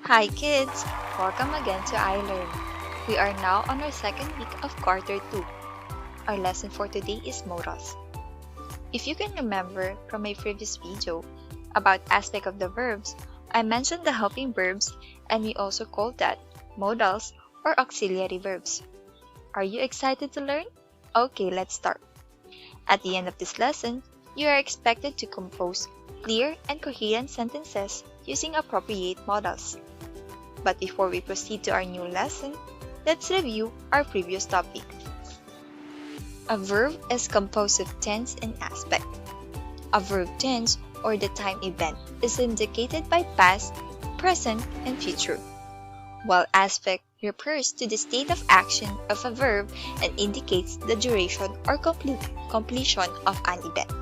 Hi kids! Welcome again to iLearn. We are now on our second week of quarter 2. Our lesson for today is modals. If you can remember from my previous video about aspect of the verbs, I mentioned the helping verbs and we also called that modals or auxiliary verbs. Are you excited to learn? Okay, let's start. At the end of this lesson, you are expected to compose clear and coherent sentences using appropriate modals. But before we proceed to our new lesson, let's review our previous topic. A verb is composed of tense and aspect. A verb tense or the time event is indicated by past, present, and future, while aspect refers to the state of action of a verb and indicates the duration or completion of an event.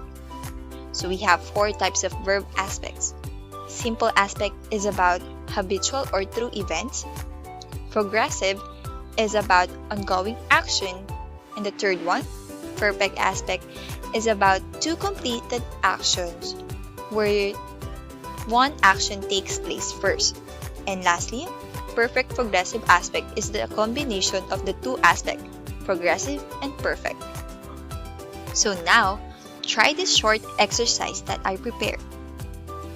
So we have 4 types of verb aspects. Simple aspect is about habitual or true events. Progressive is about ongoing action. And the third one, perfect aspect, is about 2 completed actions where one action takes place first. And lastly, perfect progressive aspect is the combination of the 2 aspects, progressive and perfect. So now, try this short exercise that I prepared.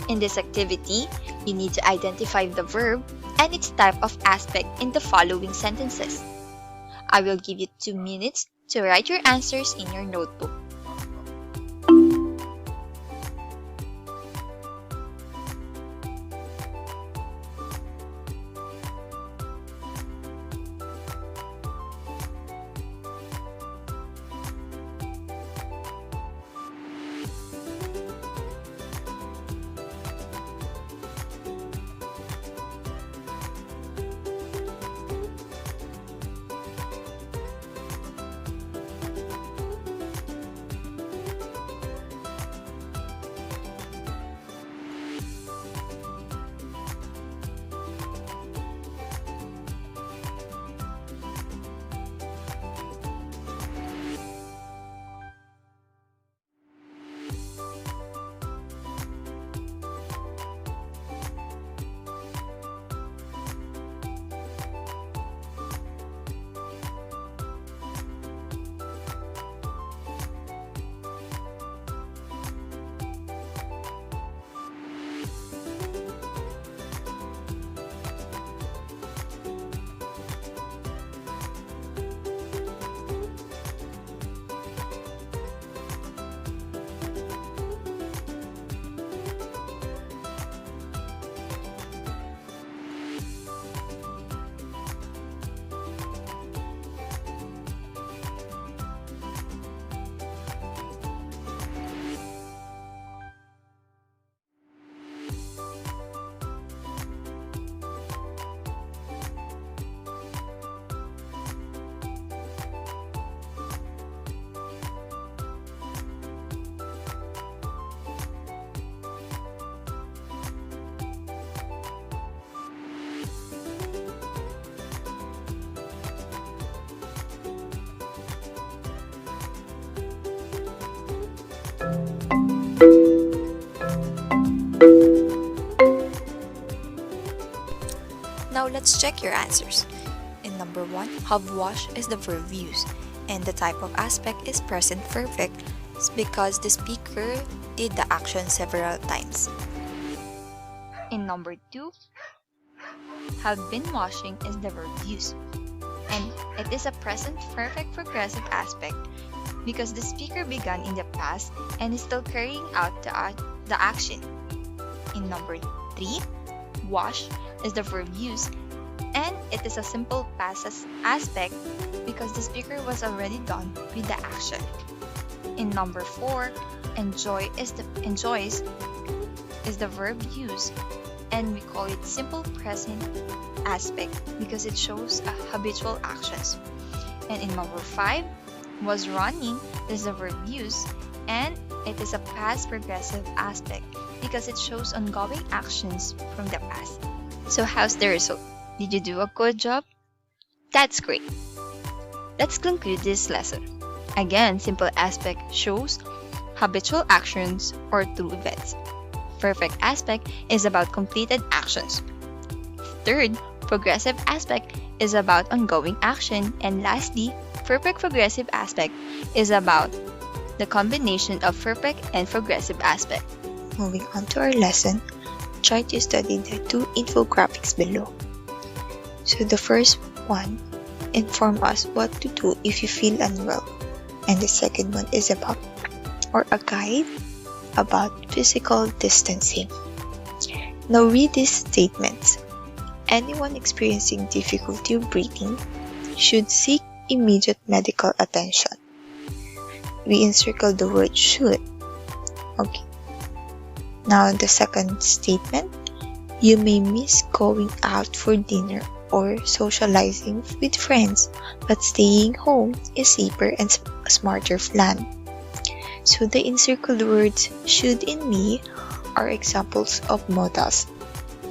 In this activity, you need to identify the verb and its type of aspect in the following sentences. I will give you 2 minutes to write your answers in your notebook. Now let's check your answers. In number 1, have wash is the verb used, and the type of aspect is present perfect because the speaker did the action several times. In number 2, have been washing is the verb used, and it is a present perfect progressive aspect because the speaker began in the past and is still carrying out the action. In number 3, wash is the verb used, and it is a simple past aspect because the speaker was already done with the action. In number 4, enjoys is the verb used, and we call it simple present aspect because it shows habitual actions. And in number 5, was running is the verb used, and it is a past progressive aspect because it shows ongoing actions from the past. So how's the result? Did you do a good job? That's great. Let's conclude this lesson. Again, simple aspect shows habitual actions or true events. Perfect aspect is about completed actions. Third, progressive aspect is about ongoing action. And lastly, perfect progressive aspect is about the combination of perfect and progressive aspect. Moving on to our lesson, try to study the two infographics below. So the first one inform us what to do if you feel unwell, and the second one is about or a guide about physical distancing. Now read these statements. Anyone experiencing difficulty breathing should seek immediate medical attention. We encircle the word should. Okay. Now the second statement, you may miss going out for dinner or socializing with friends, but staying home is safer and a smarter plan. So the encircled words should and may are examples of modals.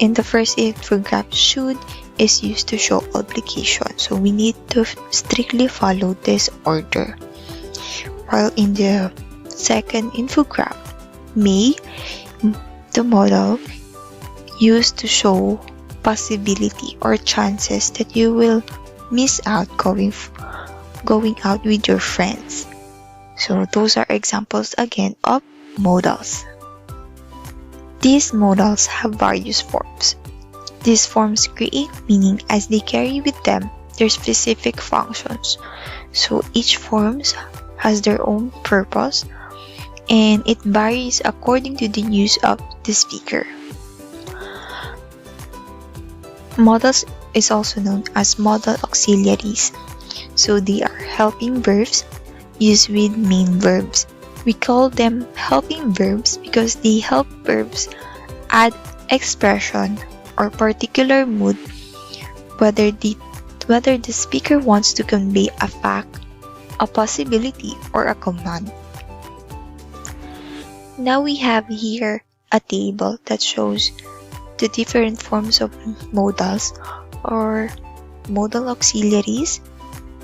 In the first infograph, should is used to show obligation, so we need to strictly follow this order. While in the second infograph, may, the modal used to show possibility or chances that you will miss out going out with your friends. So those are examples again of modals. These modals have various forms. These forms create meaning as they carry with them their specific functions. So each form has their own purpose and it varies according to the use of the speaker. Modals is also known as modal auxiliaries. So they are helping verbs used with main verbs. We call them helping verbs because they help verbs add expression or particular mood, whether the speaker wants to convey a fact, a possibility, or a command. Now we have here a table that shows the different forms of modals or modal auxiliaries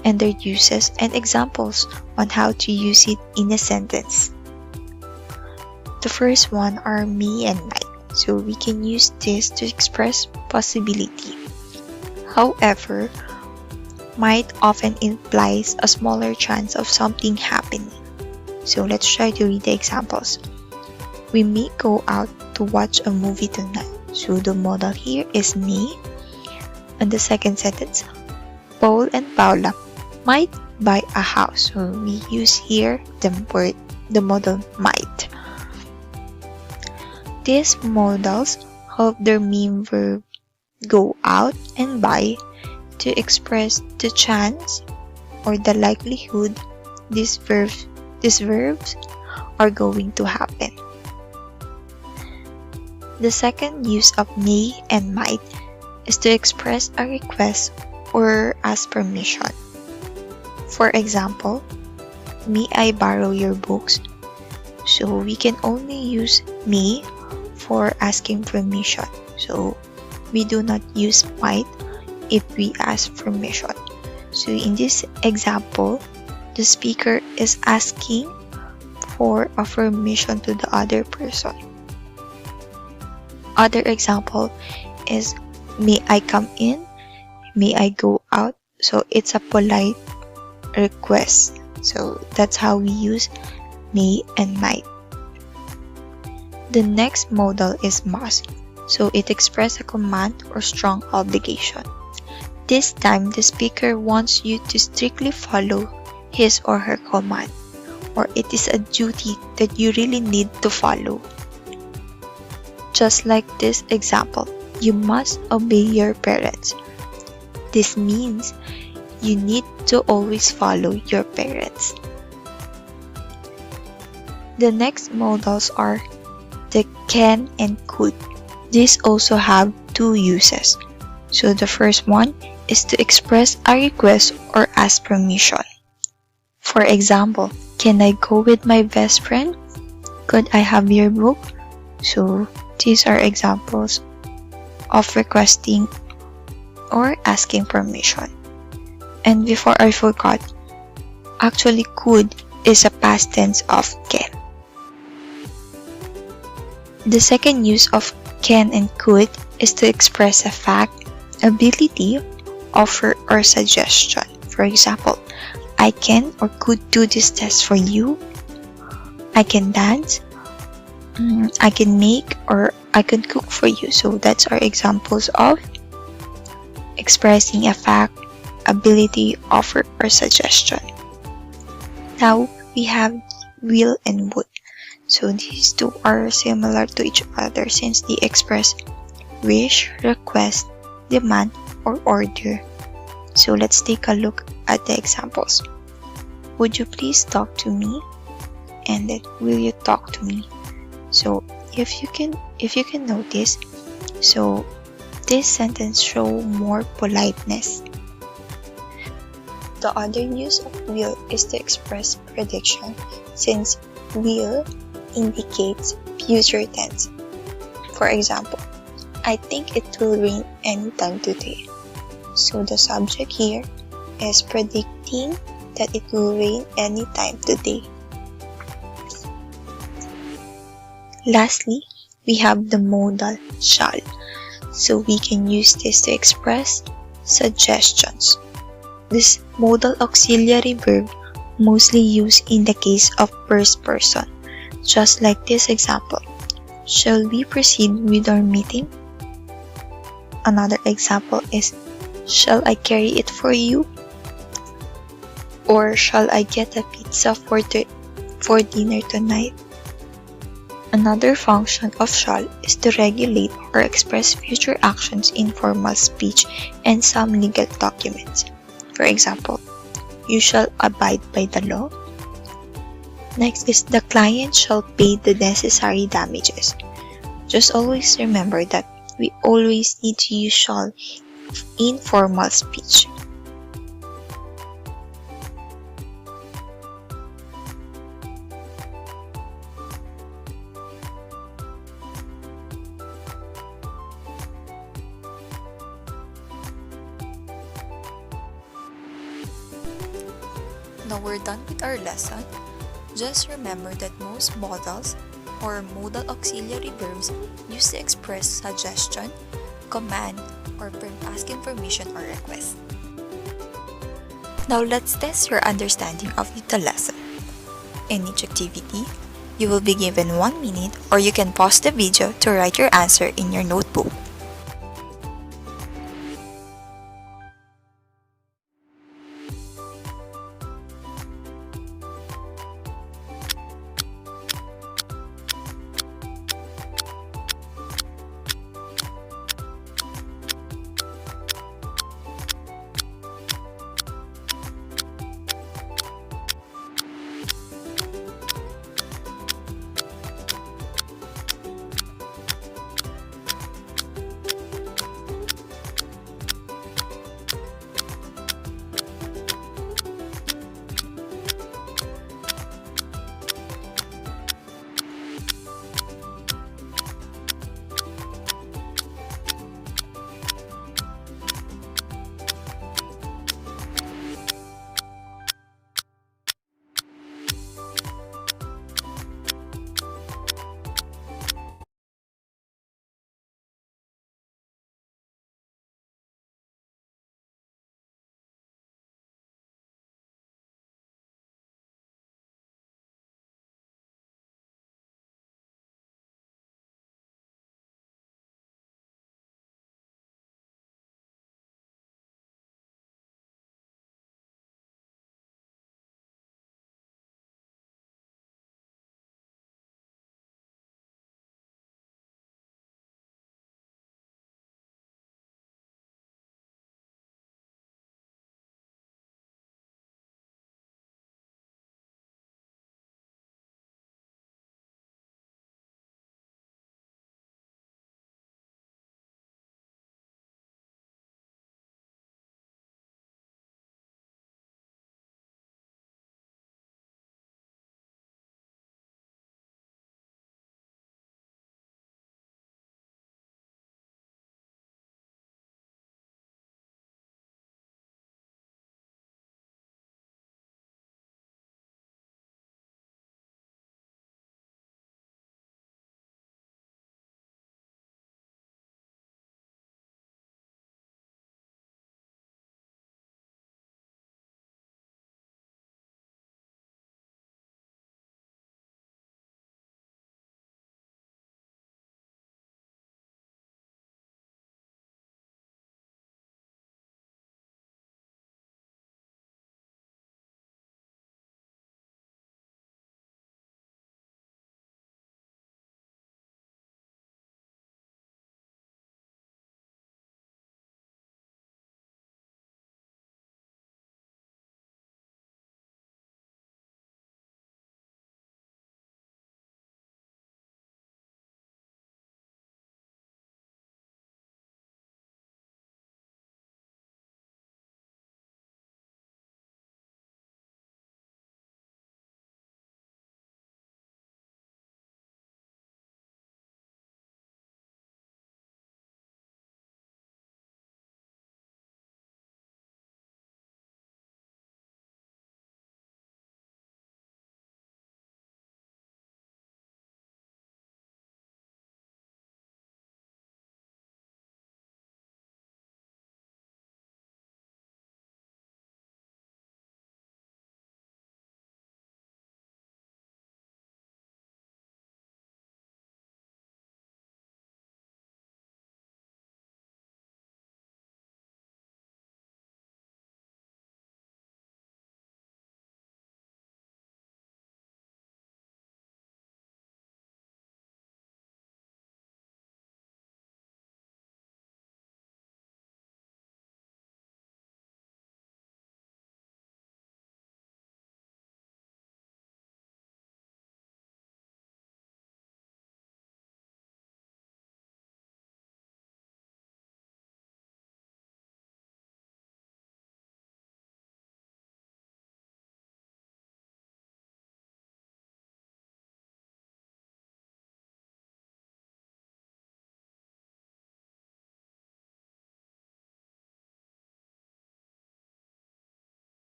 and their uses and examples on how to use it in a sentence. The first one are may and might, so we can use this to express possibility. However, might often implies a smaller chance of something happening. So let's try to read the examples. We may go out to watch a movie tonight. So the modal here is may. And the second sentence, Paul and Paula might buy a house. So we use here the modal might. These modals help their main verb go out and buy to express the chance or the likelihood these verbs are going to happen. The second use of may and might is to express a request or ask permission. For example, may I borrow your books? So we can only use may for asking permission. So we do not use might if we ask permission. So in this example, the speaker is asking for a permission to the other person. Other example is may I come in? May I go out? So it's a polite request. So that's how we use may and might. The next modal is must. So it expresses a command or strong obligation. This time, the speaker wants you to strictly follow his or her command, or it is a duty that you really need to follow. Just like this example, you must obey your parents. This means you need to always follow your parents. The next modals are the can and could. These also have two uses. So the first one is to express a request or ask permission. For example, can I go with my best friend? Could I have your book? So these are examples of requesting or asking permission. And before I forgot, actually could is a past tense of can. The second use of can and could is to express a fact, ability, offer, or suggestion. For example, I can or could do this test for you. I can dance. I can make or I can cook for you. So that's our examples of expressing a fact, ability, offer, or suggestion. Now we have will and would. So these two are similar to each other since they express wish, request, demand, or order. So let's take a look at the examples. Would you please talk to me? And then will you talk to me? So if you can notice, so this sentence show more politeness. The other use of will is to express prediction since will indicates future tense. For example, I think it will rain anytime today. So the subject here is predicting that it will rain anytime today. Lastly, we have the modal shall. So we can use this to express suggestions. This modal auxiliary verb mostly used in the case of first person, just like this example. Shall we proceed with our meeting? Another example is, shall I carry it for you? Or shall I get a pizza for dinner tonight? Another function of shall is to regulate or express future actions in formal speech and some legal documents. For example, you shall abide by the law. Next is the client shall pay the necessary damages. Just always remember that we always need to use shall in formal speech. Now we're done with our lesson. Just remember that most modals or modal auxiliary verbs used to express suggestion, command, or ask information or request. Now let's test your understanding of the lesson. In each activity, you will be given 1 minute or you can pause the video to write your answer in your notebook.